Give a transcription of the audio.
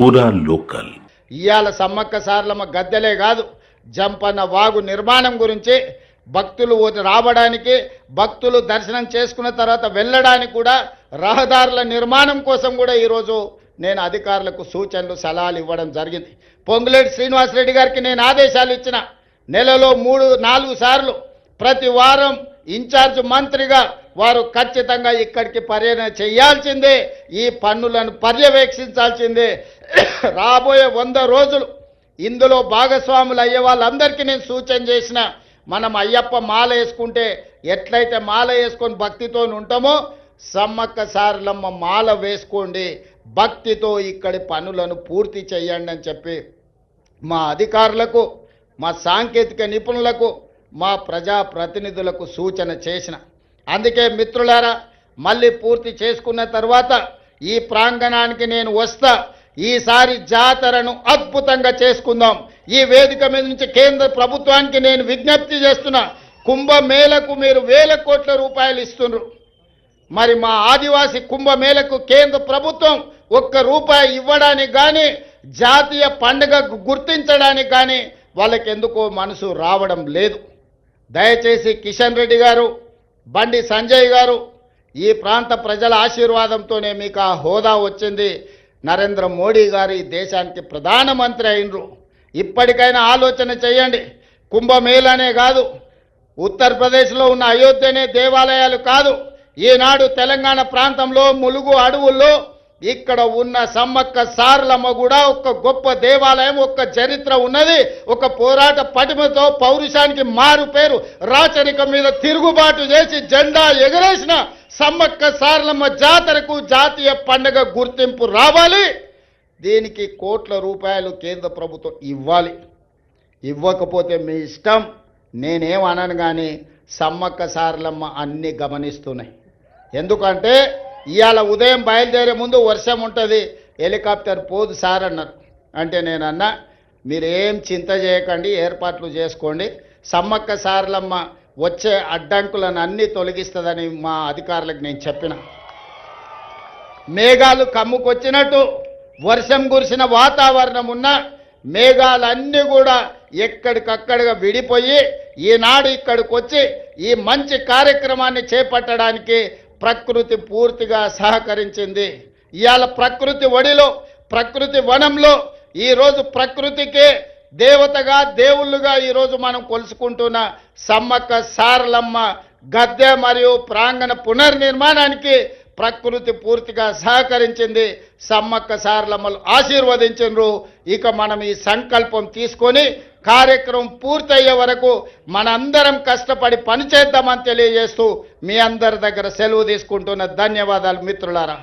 పూరా లోకల్. ఇవాళ సమ్మక్క సారలమ్మ గద్దెలే కాదు, జంపన్న వాగు నిర్మాణం గురించి భక్తులు రావడానికి, భక్తులు దర్శనం చేసుకున్న తర్వాత వెళ్ళడానికి కూడా రహదారుల నిర్మాణం కోసం కూడా ఈరోజు నేను అధికారులకు సూచనలు సలహాలు ఇవ్వడం జరిగింది. పొంగులేటి శ్రీనివాసరెడ్డి గారికి నేను ఆదేశాలు ఇచ్చిన, నెలలో 3-4 సార్లు ప్రతి వారం ఇన్ఛార్జ్ మంత్రిగా వారు ఖచ్చితంగా ఇక్కడికి పర్యటన చేయాల్సిందే, ఈ పన్నులను పర్యవేక్షించాల్సిందే. రాబోయే 100 రోజులు ఇందులో భాగస్వాములు అయ్యే వాళ్ళందరికీ నేను సూచన చేసిన, మనం అయ్యప్ప మాల వేసుకుంటే ఎట్లయితే మాల వేసుకొని భక్తితో ఉంటామో సమ్మక్క సారలమ్మ మాల వేసుకోండి, భక్తితో ఇక్కడి పనులను పూర్తి చేయండి అని చెప్పి మా అధికారులకు, మా సాంకేతిక నిపుణులకు, మా ప్రజాప్రతినిధులకు సూచన చేసిన. అందుకే మిత్రులారా, మళ్ళీ పూర్తి చేసుకున్న తర్వాత ఈ ప్రాంగణానికి నేను వస్తా. ఈసారి జాతరను అద్భుతంగా చేసుకుందాం. ఈ వేదిక మీద నుంచి కేంద్ర ప్రభుత్వానికి నేను విజ్ఞప్తి చేస్తున్నా, కుంభమేళకు మీరు వేల కోట్ల రూపాయలు ఇస్తున్నారు. మరి మా ఆదివాసీ కుంభమేళకు కేంద్ర ప్రభుత్వం ₹1 ఇవ్వడానికి కానీ, జాతీయ పండుగ గుర్తించడానికి కానీ వాళ్ళకి ఎందుకో మనసు రావడం లేదు. దయచేసి కిషన్ రెడ్డి గారు, బండి సంజయ్ గారు, ఈ ప్రాంత ప్రజల ఆశీర్వాదంతోనే మీకు ఆ హోదా వచ్చింది. నరేంద్ర మోడీ గారు ఈ దేశానికి ప్రధానమంత్రి అయినరు. ఇప్పటికైనా ఆలోచన చేయండి. కుంభమేళనే కాదు, ఉత్తరప్రదేశ్లో ఉన్న అయోధ్యనే దేవాలయాలు కాదు, ఈనాడు తెలంగాణ ప్రాంతంలో ములుగు అడవుల్లో ఇక్కడ ఉన్న సమ్మక్క సారలమ్మ కూడా ఒక గొప్ప దేవాలయం, ఒక చరిత్ర ఉన్నది. ఒక పోరాట పటిమతో పౌరుషానికి మారు పేరు, రాచరికం మీద తిరుగుబాటు చేసి జెండా ఎగరేసిన సమ్మక్క సారలమ్మ జాతరకు జాతీయ పండుగ గుర్తింపు రావాలి. దీనికి కోట్ల రూపాయలు కేంద్ర ప్రభుత్వం ఇవ్వాలి. ఇవ్వకపోతే మీ ఇష్టం, నేనేమనను. కానీ సమ్మక్క సారలమ్మ అన్నీ గమనిస్తున్నాయి. ఎందుకంటే ఇవాళ ఉదయం బయలుదేరే ముందు వర్షం ఉంటుంది, హెలికాప్టర్ పోదు సార్ అన్నారు. అంటే నేనన్నా, మీరేం చింత చేయకండి, ఏర్పాట్లు చేసుకోండి, సమ్మక్క సారలమ్మ వచ్చే అడ్డంకులను అన్నీ తొలగిస్తుందని మా అధికారులకు నేను చెప్పిన. మేఘాలు కమ్ముకొచ్చినట్టు వర్షం కురిసిన వాతావరణం ఉన్న మేఘాలన్నీ కూడా ఎక్కడికక్కడిగా విడిపోయి ఈనాడు ఇక్కడికి వచ్చి ఈ మంచి కార్యక్రమాన్ని చేపట్టడానికి ప్రకృతి పూర్తిగా సహకరించింది. ఇవాళ ప్రకృతి ఒడిలో, ప్రకృతి వనంలో ఈరోజు ప్రకృతికే దేవతగా, దేవుళ్ళుగా ఈరోజు మనం కొలుసుకుంటున్న సమ్మక్క సారలమ్మ గద్దె మరియు ప్రాంగణ పునర్నిర్మాణానికి ప్రకృతి పూర్తిగా సహకరించింది. సమ్మక్క సారలమ్మలు ఆశీర్వదించరు. ఇక మనం ఈ సంకల్పం తీసుకొని కార్యక్రమం పూర్తయ్యే వరకు మనందరం కష్టపడి పనిచేద్దామని తెలియజేస్తూ మీ అందరి దగ్గర సెలవు తీసుకుంటున్న ధన్యవాదాలు మిత్రులారా.